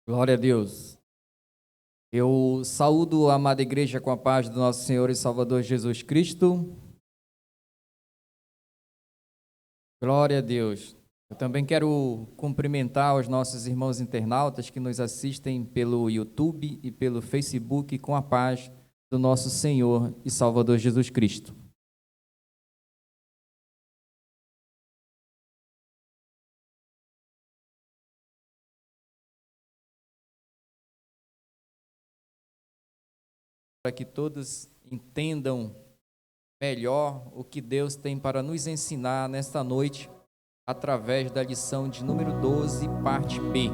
Glória a Deus. Eu saúdo a amada igreja com a paz do nosso Senhor e Salvador Jesus Cristo. Glória a Deus. Eu também quero cumprimentar os nossos irmãos internautas que nos assistem pelo YouTube e pelo Facebook com a paz do nosso Senhor e Salvador Jesus Cristo. Para que todos entendam melhor o que Deus tem para nos ensinar nesta noite, através da lição de número 12, parte B.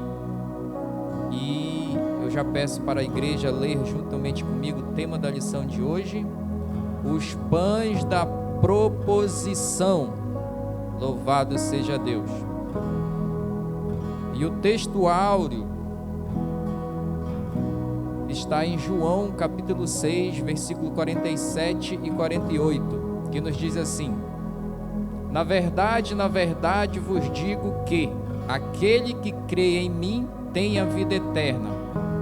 E eu já peço para a igreja ler juntamente comigo o tema da lição de hoje: os pães da proposição. Louvado seja Deus. E o texto áureo está em João capítulo 6, versículo 47 e 48, que nos diz assim: na verdade vos digo que aquele que crê em mim tem a vida eterna.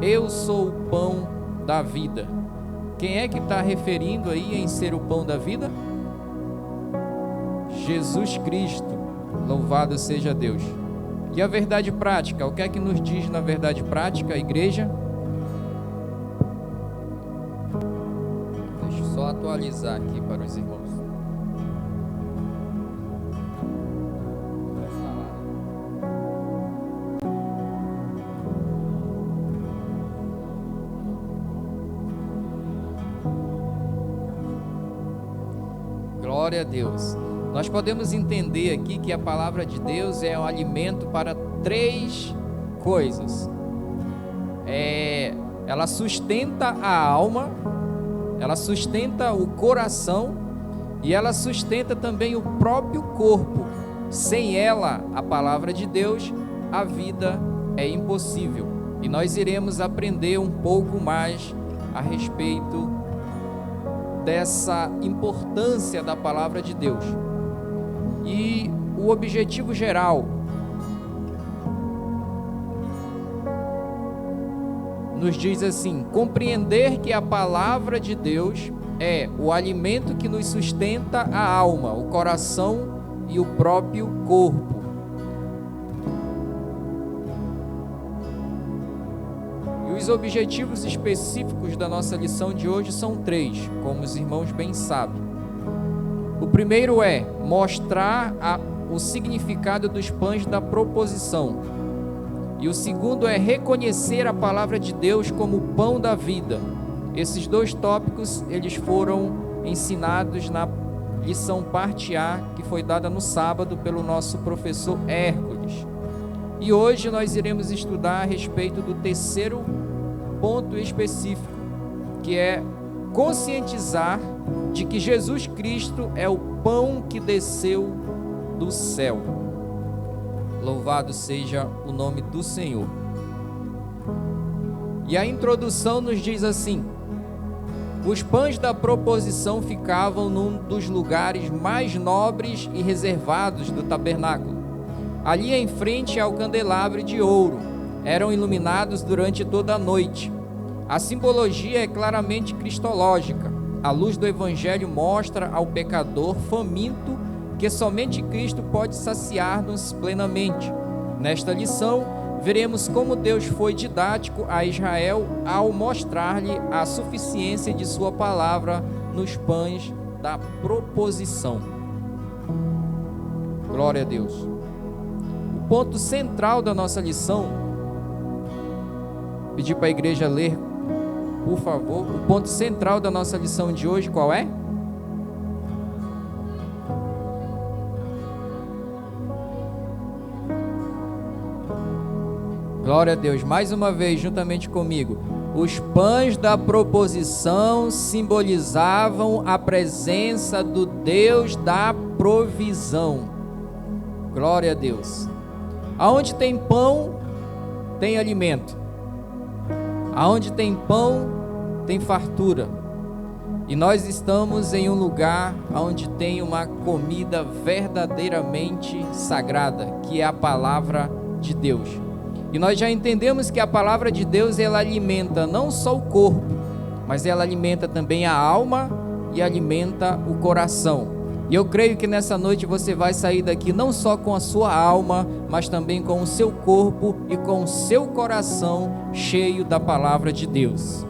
Eu sou o pão da vida. Quem é que está referindo aí em ser o pão da vida? Jesus Cristo. Louvado seja Deus. E a verdade prática? O que é que nos diz na verdade prática, a igreja? Deixa eu só atualizar aqui para os irmãos. Glória a Deus. Nós podemos entender aqui que a palavra de Deus é um alimento para três coisas. Ela sustenta a alma, ela sustenta o coração e ela sustenta também o próprio corpo. Sem ela, a palavra de Deus, a vida é impossível. E nós iremos aprender um pouco mais a respeito dessa importância da palavra de Deus. E o objetivo geral nos diz assim: compreender que a palavra de Deus é o alimento que nos sustenta a alma, o coração e o próprio corpo. E os objetivos específicos da nossa lição de hoje são três, como os irmãos bem sabem. O primeiro é mostrar o significado dos pães da proposição. E o segundo é reconhecer a palavra de Deus como o pão da vida. Esses dois tópicos, eles foram ensinados na lição parte A, que foi dada no sábado pelo nosso professor Hércules. E hoje nós iremos estudar a respeito do terceiro ponto específico, que é conscientizar de que Jesus Cristo é o pão que desceu do céu. Louvado seja o nome do Senhor. E a introdução nos diz assim: os pães da proposição ficavam num dos lugares mais nobres e reservados do tabernáculo, ali em frente ao candelabro de ouro. Eram iluminados durante toda a noite. A simbologia é claramente cristológica. A luz do Evangelho mostra ao pecador faminto que somente Cristo pode saciar-nos plenamente. Nesta lição, veremos como Deus foi didático a Israel ao mostrar-lhe a suficiência de sua palavra nos pães da proposição. Glória a Deus. O ponto central da nossa lição, pedir para a igreja ler, por favor. O ponto central da nossa lição de hoje, qual é? Glória a Deus. Mais uma vez, juntamente comigo. Os pães da proposição simbolizavam a presença do Deus da provisão. Glória a Deus. Aonde tem pão, tem alimento. Aonde tem pão, tem fartura. E nós estamos em um lugar onde tem uma comida verdadeiramente sagrada, que é a palavra de Deus. E nós já entendemos que a palavra de Deus, ela alimenta não só o corpo, mas ela alimenta também a alma e alimenta o coração. E eu creio que nessa noite você vai sair daqui não só com a sua alma, mas também com o seu corpo e com o seu coração cheio da palavra de Deus.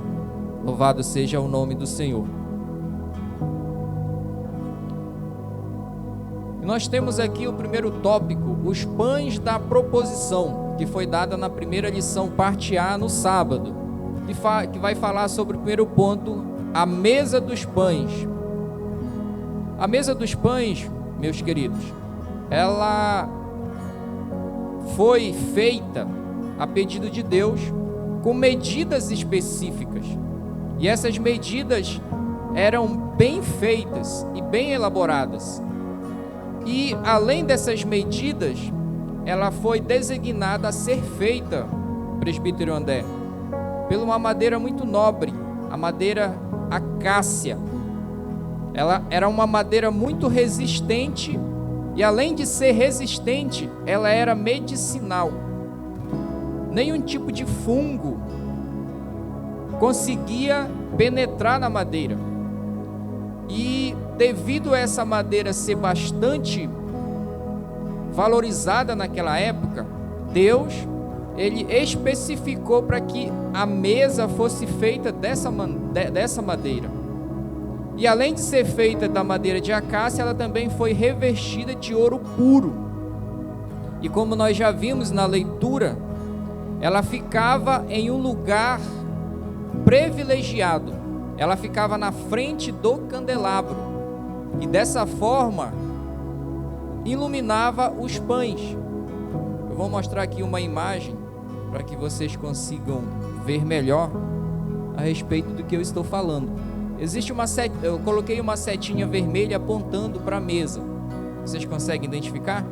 Louvado seja o nome do Senhor. E nós temos aqui o primeiro tópico, os pães da proposição, que foi dada na primeira lição, parte A, no sábado, que vai falar sobre o primeiro ponto, a mesa dos pães. A mesa dos pães, meus queridos, ela foi feita a pedido de Deus com medidas específicas. E essas medidas eram bem feitas e bem elaboradas. E além dessas medidas, ela foi designada a ser feita, presbítero André, pela uma madeira muito nobre, a madeira acácia. Ela era uma madeira muito resistente e, além de ser resistente, ela era medicinal. Nenhum tipo de fungo conseguia penetrar na madeira. E devido a essa madeira ser bastante valorizada naquela época, Deus, ele especificou para que a mesa fosse feita dessa madeira. E além de ser feita da madeira de acácia, ela também foi revestida de ouro puro. E como nós já vimos na leitura, ela ficava em um lugar privilegiado. Ela ficava na frente do candelabro. E dessa forma, iluminava os pães. Eu vou mostrar aqui uma imagem para que vocês consigam ver melhor a respeito do que eu estou falando. Existe uma seta, eu coloquei uma setinha vermelha apontando para a mesa. Vocês conseguem identificar?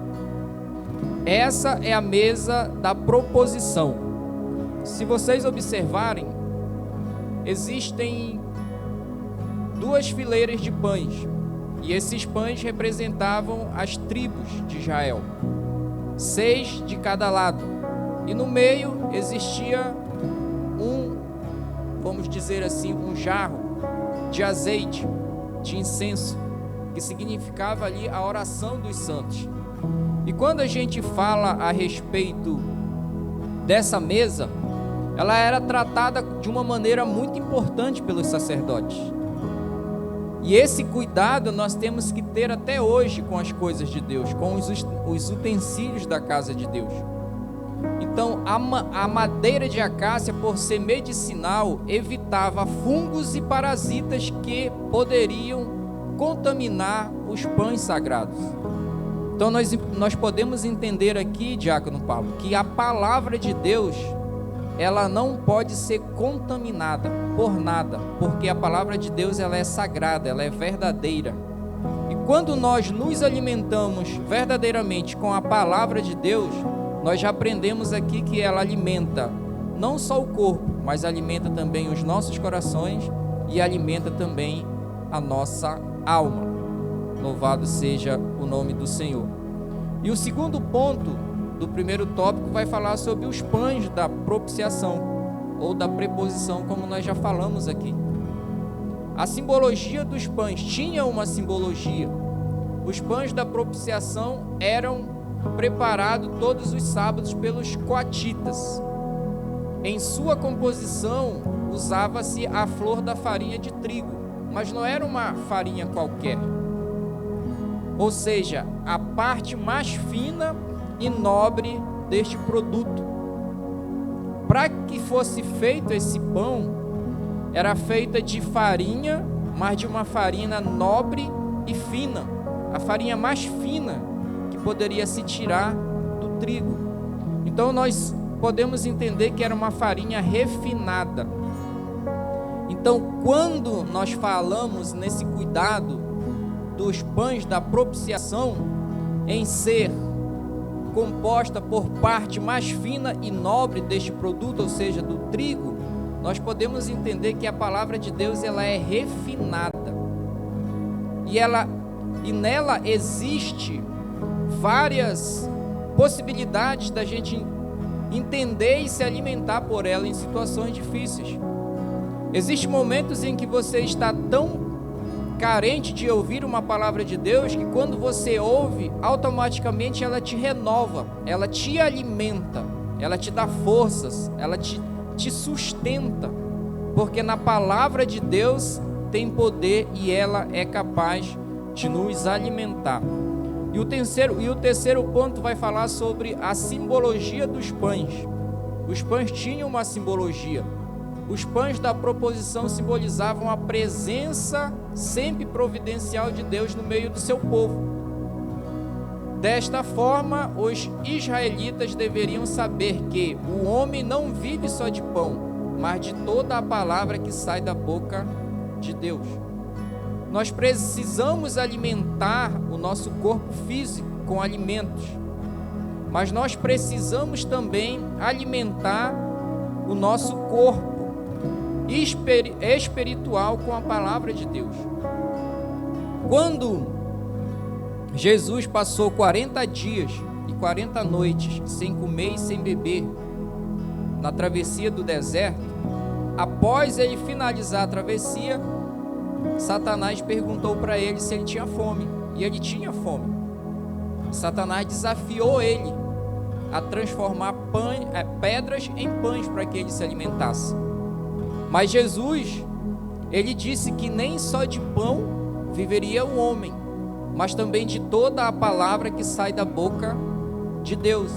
Essa é a mesa da proposição. Se vocês observarem, existem duas fileiras de pães. E esses pães representavam as tribos de Israel. 6 de cada lado. E no meio existia vamos dizer assim, um jarro de azeite, de incenso, que significava ali a oração dos santos. E quando a gente fala a respeito dessa mesa, ela era tratada de uma maneira muito importante pelos sacerdotes. E esse cuidado nós temos que ter até hoje com as coisas de Deus, com os utensílios da casa de Deus. Então, a madeira de acácia, por ser medicinal, evitava fungos e parasitas que poderiam contaminar os pães sagrados. Então, nós podemos entender aqui, diácono Paulo, que a palavra de Deus, ela não pode ser contaminada por nada, porque a palavra de Deus, ela é sagrada, ela é verdadeira. E quando nós nos alimentamos verdadeiramente com a palavra de Deus, nós já aprendemos aqui que ela alimenta não só o corpo, mas alimenta também os nossos corações e alimenta também a nossa alma. Louvado seja o nome do Senhor. E o segundo ponto do primeiro tópico vai falar sobre os pães da propiciação, ou da preposição, como nós já falamos aqui. A simbologia dos pães tinha uma simbologia. Os pães da propiciação eram preparados todos os sábados pelos coatitas. Em sua composição usava-se a flor da farinha de trigo, mas não era uma farinha qualquer. Ou seja, a parte mais fina e nobre deste produto. Para que fosse feito esse pão, era feita de farinha, mas de uma farinha nobre e fina, a farinha mais fina que poderia se tirar do trigo. Então nós podemos entender que era uma farinha refinada. Então, quando nós falamos nesse cuidado dos pães da propiciação, em ser composta por parte mais fina e nobre deste produto, ou seja, do trigo, nós podemos entender que a palavra de Deus, ela é refinada. E nela existe várias possibilidades da gente entender e se alimentar por ela em situações difíceis. Existem momentos em que você está tão carente de ouvir uma palavra de Deus que quando você ouve, automaticamente ela te renova, ela te alimenta, ela te dá forças, ela te sustenta, porque na palavra de Deus tem poder e ela é capaz de nos alimentar. E o terceiro ponto vai falar sobre a simbologia dos pães. Os pães tinham uma simbologia. Os pães da proposição simbolizavam a presença sempre providencial de Deus no meio do seu povo. Desta forma, os israelitas deveriam saber que o homem não vive só de pão, mas de toda a palavra que sai da boca de Deus. Nós precisamos alimentar o nosso corpo físico com alimentos, mas nós precisamos também alimentar o nosso corpo espiritual com a palavra de Deus. Quando Jesus passou 40 dias e 40 noites sem comer e sem beber na travessia do deserto, após ele finalizar a travessia, Satanás perguntou para ele se ele tinha fome, e ele tinha fome. Satanás desafiou ele a transformar pedras em pães para que ele se alimentasse. Mas Jesus, ele disse que nem só de pão viveria o homem, mas também de toda a palavra que sai da boca de Deus.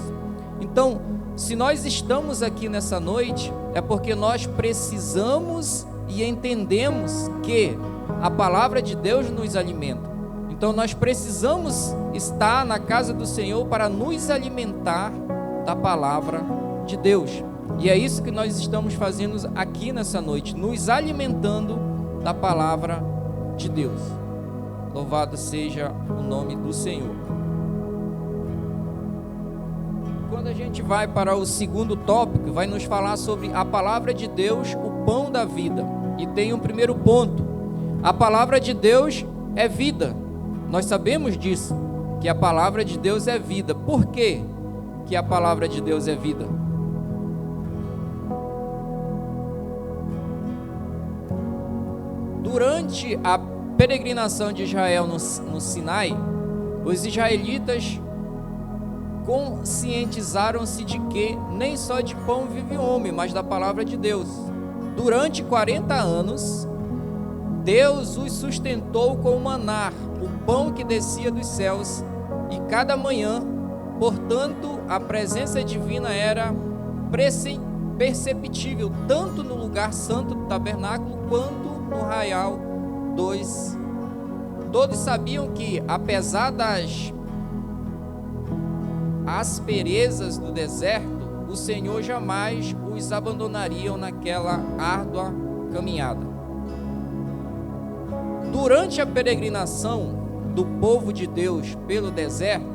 Então, se nós estamos aqui nessa noite, é porque nós precisamos e entendemos que a palavra de Deus nos alimenta. Então, nós precisamos estar na casa do Senhor para nos alimentar da palavra de Deus. E é isso que nós estamos fazendo aqui nessa noite, nos alimentando da palavra de Deus. Louvado seja o nome do Senhor. Quando a gente vai para o segundo tópico, vai nos falar sobre a palavra de Deus, o pão da vida. E tem um primeiro ponto: a palavra de Deus é vida. Nós sabemos disso, que a palavra de Deus é vida. Por quê que a palavra de Deus é vida? Durante a peregrinação de Israel no Sinai, os israelitas conscientizaram-se de que nem só de pão vive o homem, mas da palavra de Deus. Durante 40 anos, Deus os sustentou com o maná, o pão que descia dos céus, e cada manhã, portanto, a presença divina era perceptível, tanto no lugar santo do tabernáculo, quanto no arraial dos... Todos sabiam que, apesar das asperezas do deserto, o Senhor jamais os abandonaria naquela árdua caminhada. Durante a peregrinação do povo de Deus pelo deserto,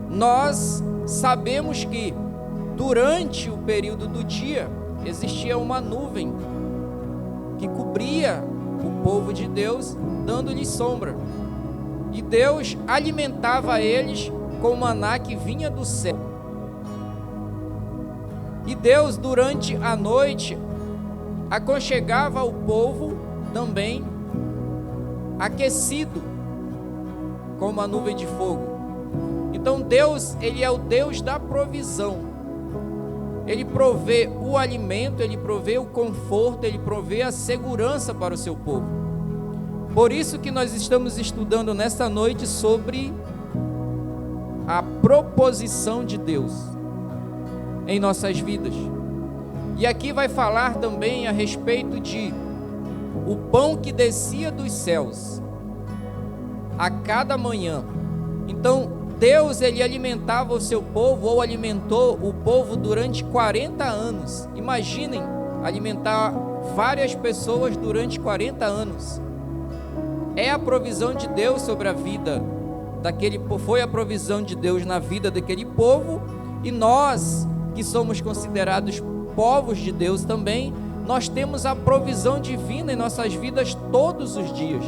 nós sabemos que durante o período do dia existia uma nuvem que cobria o povo de Deus, dando-lhes sombra. E Deus alimentava eles com o maná que vinha do céu. E Deus, durante a noite, aconchegava o povo também aquecido com uma nuvem de fogo. Então Deus, Ele é o Deus da provisão. Ele provê o alimento, Ele provê o conforto, Ele provê a segurança para o seu povo. Por isso que nós estamos estudando nesta noite sobre a proposição de Deus em nossas vidas. E aqui vai falar também a respeito de o pão que descia dos céus a cada manhã. Então, Deus, Ele alimentava o seu povo, ou alimentou o povo durante 40 anos. Imaginem, alimentar várias pessoas durante 40 anos. É a provisão de Deus sobre a vida daquele povo, foi a provisão de Deus na vida daquele povo, e nós, que somos considerados povos de Deus também, nós temos a provisão divina em nossas vidas todos os dias.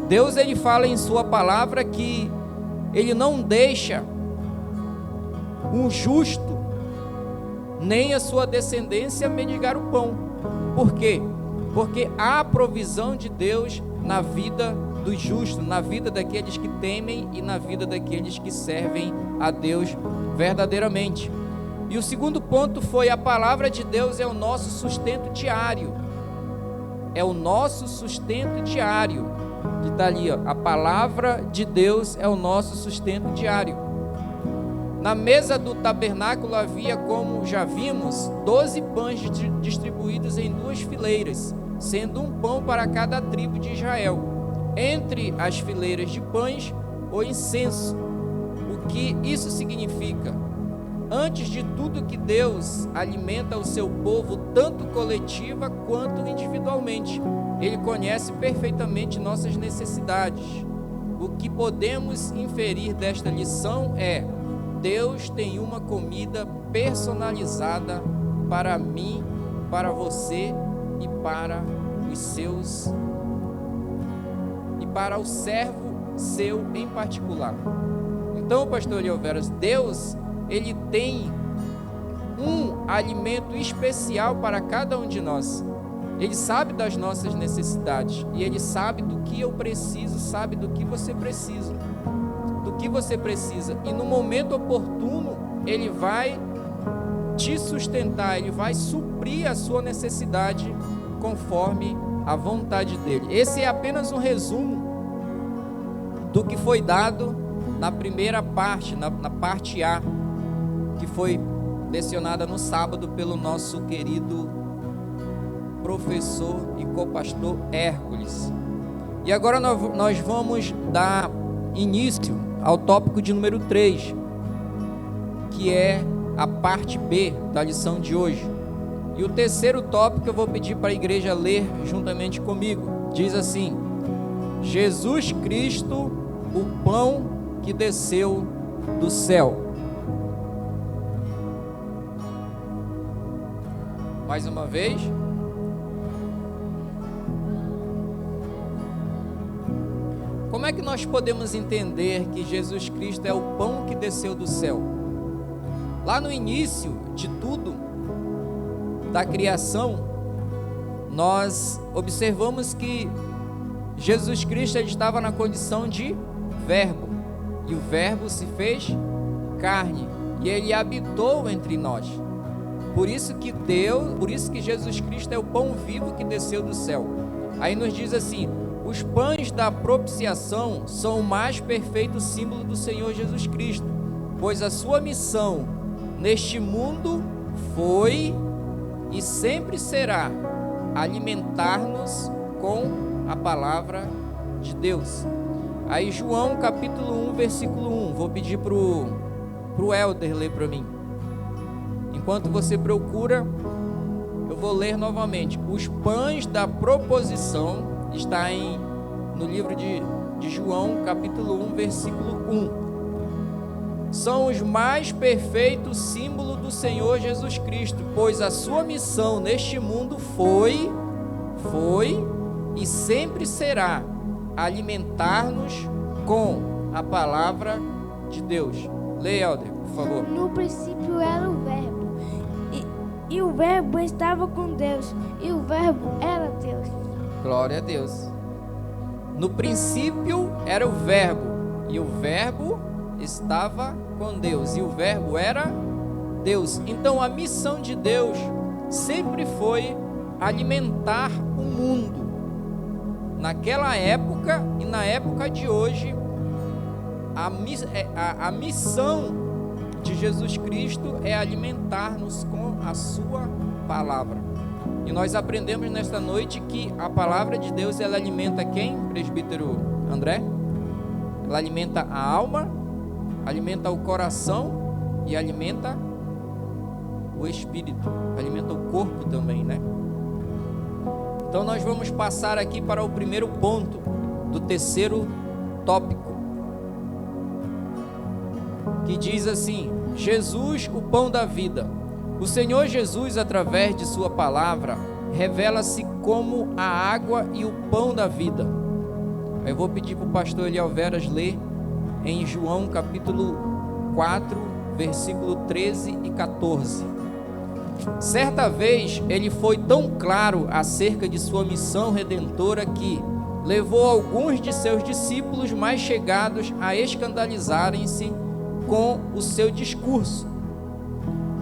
Deus, Ele fala em sua palavra que Ele não deixa um justo nem a sua descendência mendigar o pão. Por quê? Porque há provisão de Deus na vida dos justos, na vida daqueles que temem e na vida daqueles que servem a Deus verdadeiramente. E o segundo ponto foi: a palavra de Deus é o nosso sustento diário. É o nosso sustento diário. Que está ali, ó. A palavra de Deus é o nosso sustento diário. Na mesa do tabernáculo havia, como já vimos, 12 pães distribuídos em 2 fileiras, sendo um pão para cada tribo de Israel. Entre as fileiras de pães, o incenso. O que isso significa? Antes de tudo, que Deus alimenta o seu povo, tanto coletiva quanto individualmente. Ele conhece perfeitamente nossas necessidades. O que podemos inferir desta lição é: Deus tem uma comida personalizada para mim, para você e para os seus, e para o servo seu em particular. Então, pastor Elveras, Deus, Ele tem um alimento especial para cada um de nós. Ele sabe das nossas necessidades e Ele sabe do que eu preciso, sabe do que você precisa. Do que você precisa. E no momento oportuno, Ele vai te sustentar, Ele vai suprir a sua necessidade conforme a vontade dEle. Esse é apenas um resumo do que foi dado na primeira parte, na parte A, que foi lecionada no sábado pelo nosso querido professor e copastor Hércules. E agora nós vamos dar início ao tópico de número 3, que é a parte B da lição de hoje. E o terceiro tópico eu vou pedir para a igreja ler juntamente comigo. Diz assim: Jesus Cristo, o pão que desceu do céu. Mais uma vez. Como é que nós podemos entender que Jesus Cristo é o pão que desceu do céu? Lá no início de tudo, da criação, nós observamos que Jesus Cristo estava na condição de verbo, e o verbo se fez carne, e ele habitou entre nós. Por isso que Jesus Cristo é o pão vivo que desceu do céu. Aí nos diz assim: os pães da propiciação são o mais perfeito símbolo do Senhor Jesus Cristo, pois a sua missão neste mundo foi e sempre será alimentar-nos com a palavra de Deus. Aí João capítulo 1, versículo 1, vou pedir para o Helder ler para mim. Enquanto você procura, eu vou ler novamente. Os pães da proposição está no livro de João, capítulo 1, versículo 1. São os mais perfeitos símbolos do Senhor Jesus Cristo, pois a sua missão neste mundo foi e sempre será alimentar-nos com a palavra de Deus. Leia, Helder, por favor. No princípio era o verbo, e o verbo estava com Deus, e o verbo era Deus. Glória a Deus. No princípio era o verbo, e o verbo estava com Deus, e o verbo era Deus. Então a missão de Deus sempre foi alimentar o mundo. Naquela época e na época de hoje, a missão de Jesus Cristo é alimentar-nos com a sua palavra. E nós aprendemos nesta noite que a palavra de Deus, ela alimenta quem, presbítero André? Ela alimenta a alma, alimenta o coração e alimenta o espírito, alimenta o corpo também, né? Então nós vamos passar aqui para o primeiro ponto do terceiro tópico, que diz assim: Jesus, o pão da vida. O Senhor Jesus, através de sua palavra, revela-se como a água e o pão da vida. Eu vou pedir para o pastor Elielveras ler em João capítulo 4, versículo 13 e 14. Certa vez, ele foi tão claro acerca de sua missão redentora que levou alguns de seus discípulos mais chegados a escandalizarem-se com o seu discurso.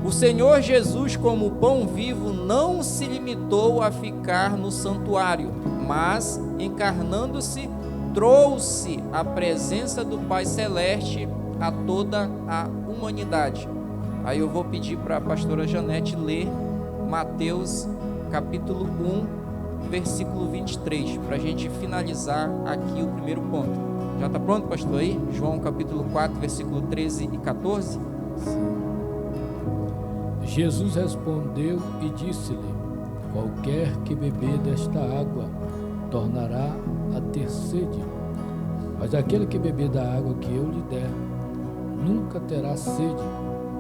O Senhor Jesus, como pão vivo, não se limitou a ficar no santuário, mas, encarnando-se, trouxe a presença do Pai Celeste a toda a humanidade. Aí eu vou pedir para a pastora Janete ler Mateus capítulo 1, versículo 23, para a gente finalizar aqui o primeiro ponto. Já está pronto, pastor, aí? João capítulo 4, versículo 13 e 14? Jesus respondeu e disse-lhe: qualquer que beber desta água tornará a ter sede, mas aquele que beber da água que eu lhe der nunca terá sede,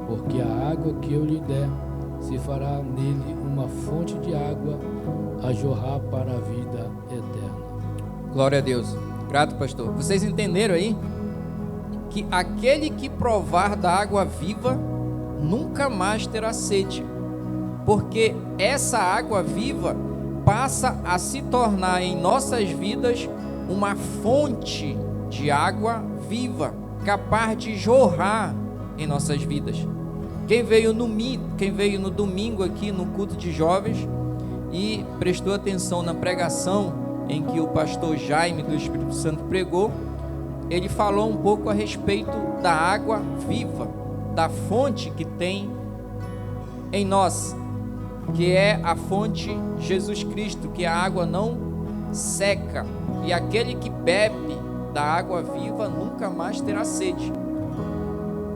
porque a água que eu lhe der se fará nele uma fonte de água a jorrar para a vida eterna. Glória a Deus. Grato, pastor. Vocês entenderam aí? Que aquele que provar da água viva nunca mais terá sede, porque essa água viva passa a se tornar em nossas vidas uma fonte de água viva, capaz de jorrar em nossas vidas. Quem veio no domingo aqui no culto de jovens e prestou atenção na pregação em que o pastor Jaime do Espírito Santo pregou, ele falou um pouco a respeito da água viva, da fonte que tem em nós, que é a fonte Jesus Cristo, que a água não seca, e aquele que bebe da água viva nunca mais terá sede.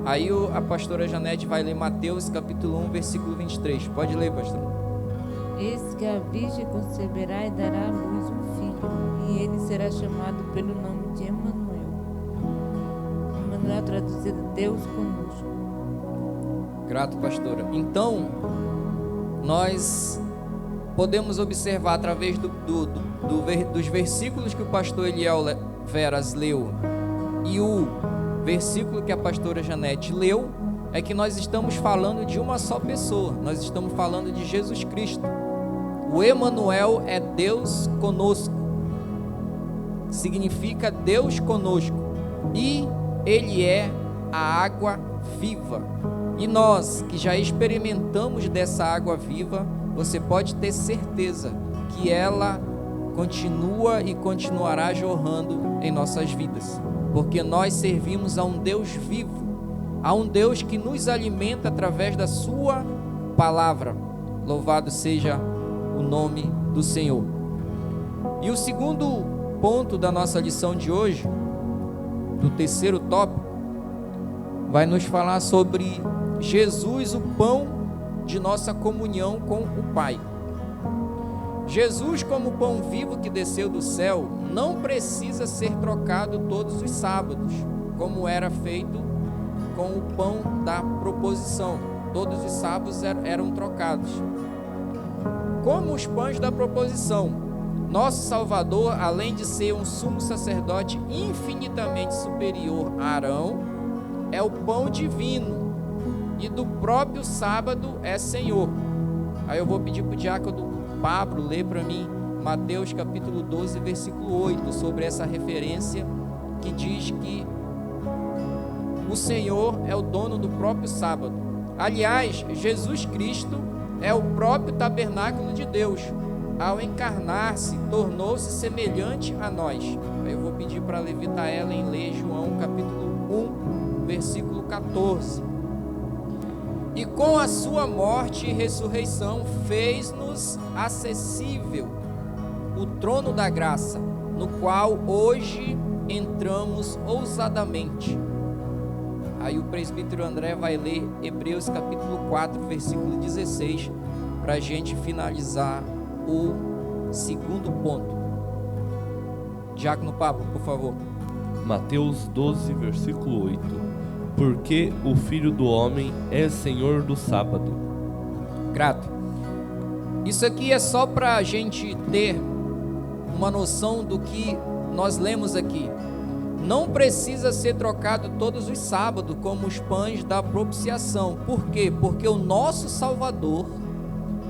Aí a pastora Janete vai ler Mateus capítulo 1, versículo 23. Pode ler, pastor. Eis que a virgem conceberá e dará à luz um filho, e ele será chamado pelo nome de Emanuel. Emanuel traduzido Deus conosco. Grato, pastora. Então, nós podemos observar através dos versículos que o pastor Eliel Veras leu e o versículo que a pastora Janete leu, é que nós estamos falando de uma só pessoa, nós estamos falando de Jesus Cristo. O Emanuel é Deus conosco, significa Deus conosco, e Ele é a água viva. E nós que já experimentamos dessa água viva, você pode ter certeza que ela continua e continuará jorrando em nossas vidas, porque nós servimos a um Deus vivo, a um Deus que nos alimenta através da sua palavra. Louvado seja o nome do Senhor. E o segundo ponto da nossa lição de hoje, do terceiro tópico, vai nos falar sobre Jesus, o pão de nossa comunhão com o Pai. Jesus, como pão vivo que desceu do céu, não precisa ser trocado todos os sábados, como era feito com o pão da proposição. Todos os sábados eram trocados. Como os pães da proposição, nosso Salvador, além de ser um sumo sacerdote infinitamente superior a Arão, é o pão divino, e do próprio sábado é Senhor. Aí eu vou pedir para o diácono Pablo ler para mim Mateus capítulo 12, versículo 8, sobre essa referência que diz que o Senhor é o dono do próprio sábado. Aliás, Jesus Cristo é o próprio tabernáculo de Deus. Ao encarnar-se, tornou-se semelhante a nós. Aí eu vou pedir para a levita Ellen ler João capítulo 1, versículo 14. E com a sua morte e ressurreição fez-nos acessível o trono da graça, no qual hoje entramos ousadamente. Aí o presbítero André vai ler Hebreus capítulo 4, versículo 16, para a gente finalizar o segundo ponto. Diácono Pablo, por favor. Mateus 12, versículo 8. Porque o Filho do Homem é Senhor do sábado. Grato. Isso aqui é só para a gente ter uma noção do que nós lemos aqui. Não precisa ser trocado todos os sábados como os pães da propiciação. Por quê? Porque o nosso Salvador,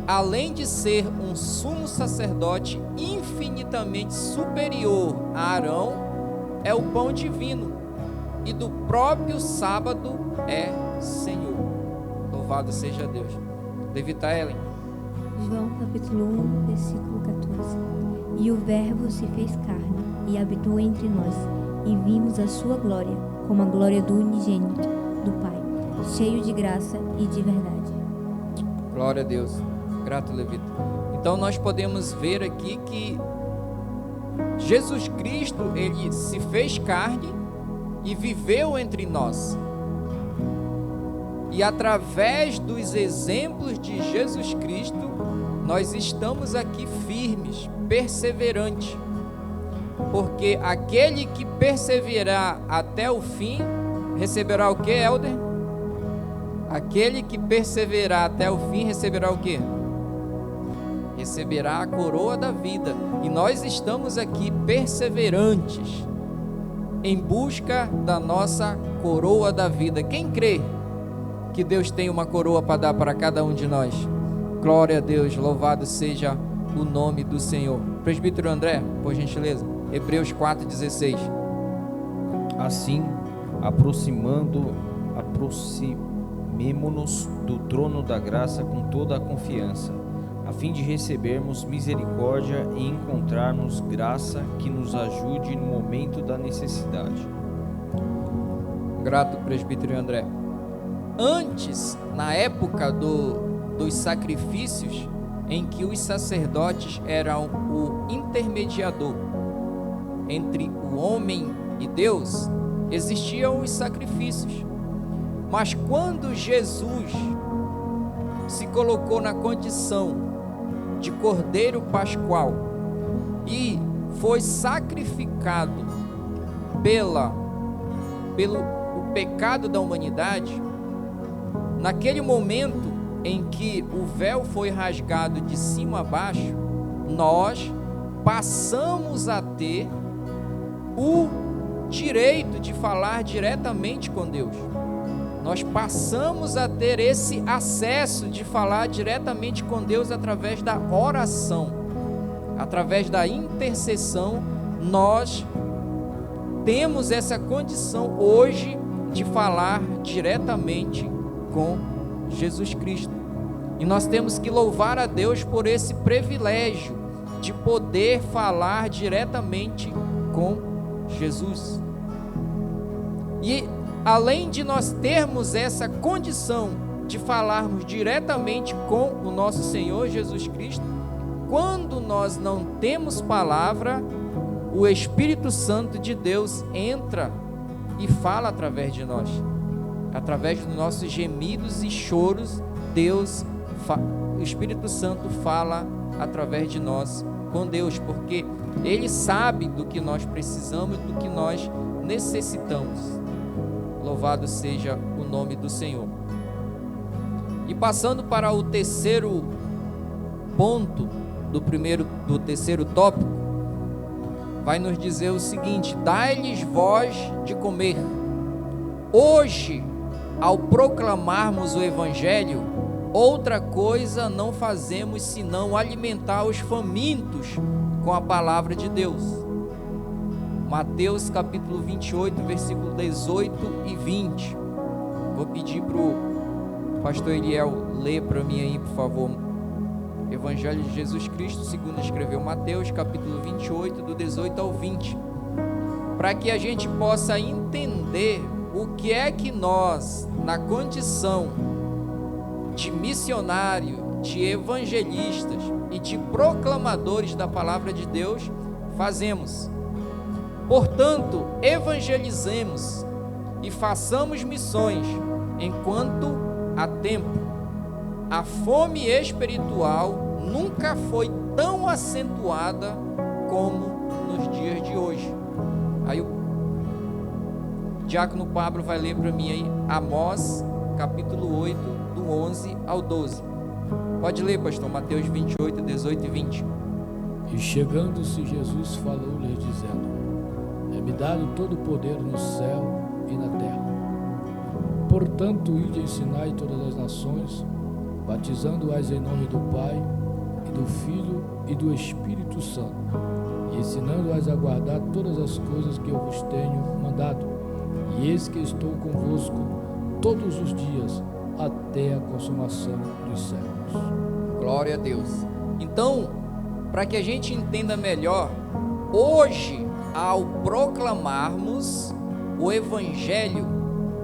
além de ser um sumo sacerdote infinitamente superior a Arão, é o pão divino e do próprio sábado é Senhor. Louvado seja Deus. Levita Ellen. João capítulo 1, versículo 14. E o Verbo se fez carne e habitou entre nós, e vimos a sua glória, como a glória do unigênito do Pai, cheio de graça e de verdade. Glória a Deus. Grato, Levita. Então nós podemos ver aqui que Jesus Cristo, ele se fez carne e viveu entre nós. E através dos exemplos de Jesus Cristo, nós estamos aqui firmes, perseverantes. Porque aquele que perseverar até o fim, receberá o que, Helder? Aquele que perseverar até o fim, receberá o que? Receberá a coroa da vida. E nós estamos aqui perseverantes, em busca da nossa coroa da vida. Quem crê que Deus tem uma coroa para dar para cada um de nós? Glória a Deus, louvado seja o nome do Senhor. Presbítero André, por gentileza, Hebreus 4,16. Assim, aproximemo-nos do trono da graça com toda a confiança, a fim de recebermos misericórdia e encontrarmos graça que nos ajude no momento da necessidade. Grato, presbítero André. Antes, na época dos sacrifícios, em que os sacerdotes eram o intermediador entre o homem e Deus, existiam os sacrifícios. Mas quando Jesus se colocou na condição de Cordeiro Pascual e foi sacrificado pelo pecado da humanidade, naquele momento em que o véu foi rasgado de cima a baixo, nós passamos a ter o direito de falar diretamente com Deus. Nós passamos a ter esse acesso de falar diretamente com Deus através da oração, através da intercessão. Nós temos essa condição hoje de falar diretamente com Jesus Cristo. E nós temos que louvar a Deus por esse privilégio de poder falar diretamente com Jesus. E além de nós termos essa condição de falarmos diretamente com o nosso Senhor Jesus Cristo, quando nós não temos palavra, o Espírito Santo de Deus entra e fala através de nós. Através dos nossos gemidos e choros, o Espírito Santo fala através de nós com Deus, porque Ele sabe do que nós precisamos, do que nós necessitamos. Louvado seja o nome do Senhor. E passando para o terceiro ponto do terceiro tópico, vai nos dizer o seguinte: dai-lhes voz de comer. Hoje, ao proclamarmos o Evangelho, outra coisa não fazemos senão alimentar os famintos com a palavra de Deus. Mateus capítulo 28, versículo 18 e 20. Vou pedir para o pastor Eliel ler para mim aí, por favor. Evangelho de Jesus Cristo, segundo escreveu Mateus, capítulo 28, do 18 ao 20. Para que a gente possa entender o que é que nós, na condição de missionário, de evangelistas e de proclamadores da palavra de Deus, fazemos. Portanto, evangelizemos e façamos missões enquanto há tempo. A fome espiritual nunca foi tão acentuada como nos dias de hoje. Aí o diácono Pablo vai ler para mim aí Amós, capítulo 8, do 11 ao 12. Pode ler, pastor, Mateus 28, 18 e 20. E chegando-se Jesus falou-lhes dizendo: é-me dado todo o poder no céu e na terra. Portanto, ide e ensinai todas as nações, batizando-as em nome do Pai, e do Filho e do Espírito Santo, e ensinando-as a guardar todas as coisas que eu vos tenho mandado. E eis que estou convosco todos os dias, até a consumação dos séculos. Glória a Deus. Então, para que a gente entenda melhor, hoje, ao proclamarmos o Evangelho,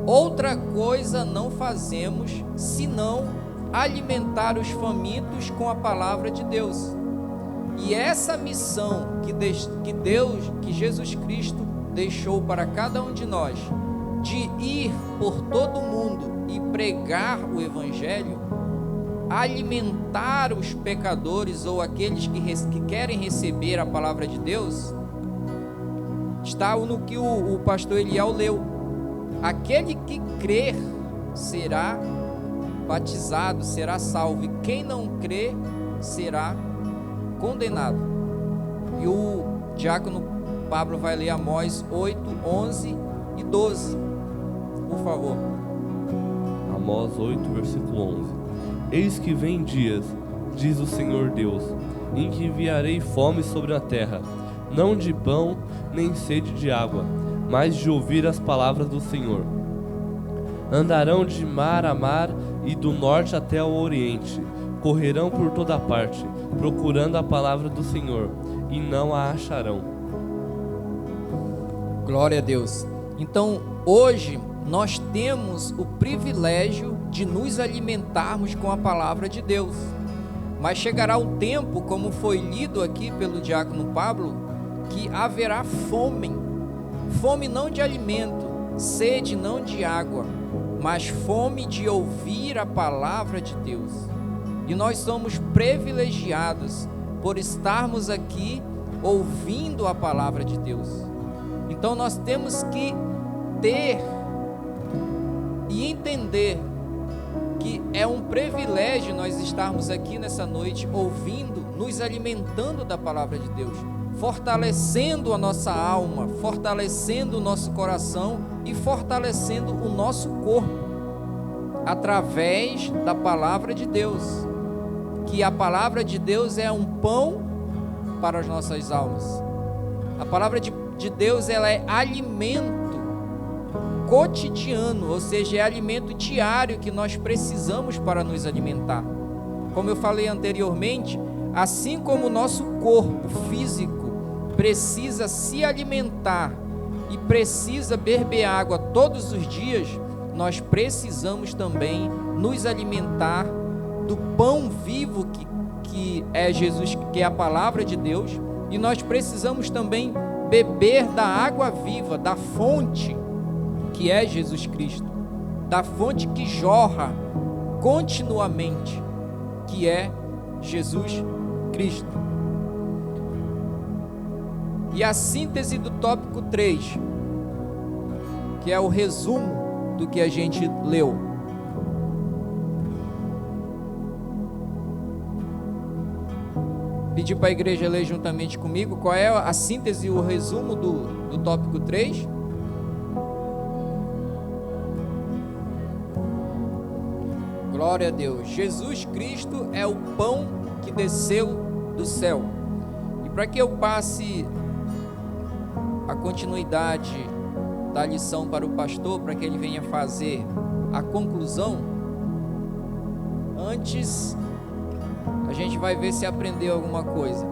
outra coisa não fazemos senão alimentar os famintos com a palavra de Deus. E essa missão que Jesus Cristo deixou para cada um de nós, de ir por todo mundo e pregar o Evangelho, alimentar os pecadores ou aqueles que querem receber a palavra de Deus, está no que o pastor Eliel leu. Aquele que crer será batizado, será salvo, e quem não crer será condenado. E o diácono Pablo vai ler Amós 8, 11 e 12, por favor. Amós 8, versículo 11. Eis que vem dias, diz o Senhor Deus, em que enviarei fome sobre a terra, não de pão, nem sede de água, mas de ouvir as palavras do Senhor. Andarão de mar a mar e do norte até o oriente, correrão por toda parte, procurando a palavra do Senhor, e não a acharão. Glória a Deus. Então, hoje, nós temos o privilégio de nos alimentarmos com a palavra de Deus. Mas chegará um tempo, como foi lido aqui pelo diácono Pablo, que haverá fome. Fome não de alimento, sede não de água, mas fome de ouvir a palavra de Deus. E nós somos privilegiados por estarmos aqui ouvindo a palavra de Deus. Então nós temos que ter e entender que é um privilégio nós estarmos aqui nessa noite ouvindo, nos alimentando da palavra de Deus, fortalecendo a nossa alma, fortalecendo o nosso coração e fortalecendo o nosso corpo através da palavra de Deus, que a palavra de Deus é um pão para as nossas almas. A palavra de Deus, ela é alimento cotidiano, ou seja, é alimento diário que nós precisamos para nos alimentar. Como eu falei anteriormente, assim como o nosso corpo físico precisa se alimentar e precisa beber água todos os dias, nós precisamos também nos alimentar do pão vivo que é Jesus, que é a palavra de Deus, e nós precisamos também beber da água viva, da fonte que é Jesus Cristo, da fonte que jorra continuamente, que é Jesus Cristo. E a síntese do tópico 3, que é o resumo do que a gente leu. Pedir para a igreja ler juntamente comigo qual é a síntese e o resumo do tópico 3. Glória a Deus. Jesus Cristo é o pão que desceu do céu. E para que eu passe a continuidade da lição para o pastor, para que ele venha fazer a conclusão, antes a gente vai ver se aprendeu alguma coisa.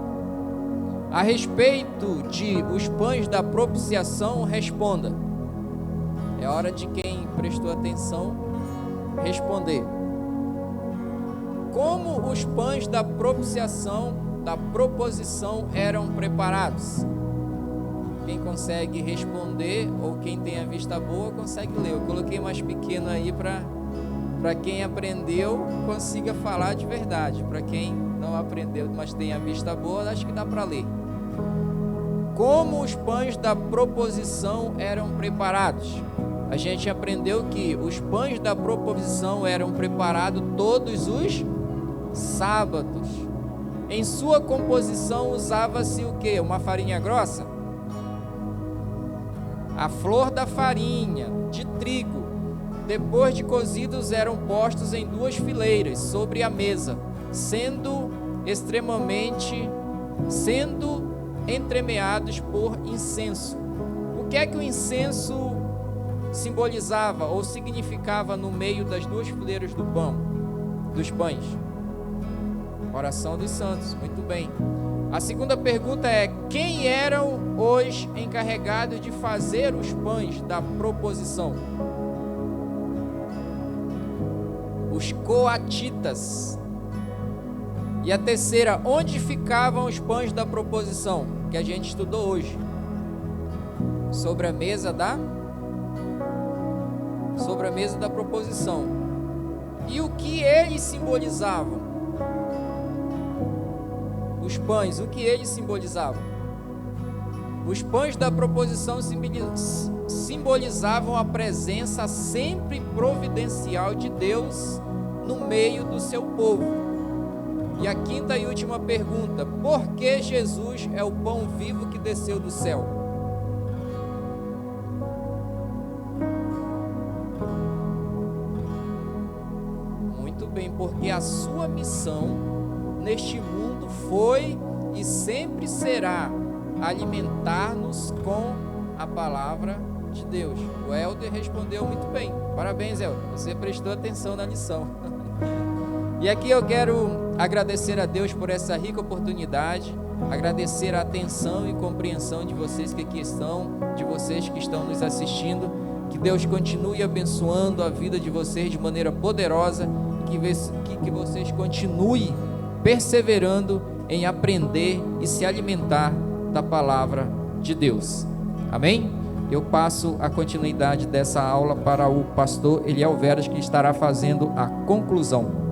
A respeito de os pães da propiciação, responda. É hora de quem prestou atenção responder. Como os pães da propiciação, da proposição eram preparados? Quem consegue responder, ou quem tem a vista boa, consegue ler. Eu coloquei mais pequeno aí para quem aprendeu consiga falar de verdade. Para quem não aprendeu, mas tem a vista boa, acho que dá para ler. Como os pães da proposição eram preparados? A gente aprendeu que os pães da proposição eram preparados todos os sábados. Em sua composição usava-se o quê? Uma farinha grossa? A flor da farinha de trigo, depois de cozidos, eram postos em 2 fileiras sobre a mesa, sendo entremeados por incenso. O que é que o incenso simbolizava ou significava no meio das 2 fileiras dos pães? Oração dos santos, muito bem. A segunda pergunta é: quem eram os encarregados de fazer os pães da proposição? Os coatitas. E a terceira: onde ficavam os pães da proposição, que a gente estudou hoje? Sobre a mesa da proposição. E o que eles simbolizavam? Os pães, o que eles simbolizavam? Os pães da proposição simbolizavam a presença sempre providencial de Deus no meio do seu povo. E a quinta e última pergunta: por que Jesus é o pão vivo que desceu do céu? Muito bem, porque a sua missão neste mundo foi e sempre será alimentar-nos com a palavra de Deus. O Helder respondeu muito bem. Parabéns, Helder, você prestou atenção na lição. E aqui eu quero agradecer a Deus por essa rica oportunidade, agradecer a atenção e compreensão de vocês que aqui estão, de vocês que estão nos assistindo. Que Deus continue abençoando a vida de vocês de maneira poderosa, que vocês continuem perseverando em aprender e se alimentar da palavra de Deus. Amém? Eu passo a continuidade dessa aula para o pastor Eliel Veras, que estará fazendo a conclusão.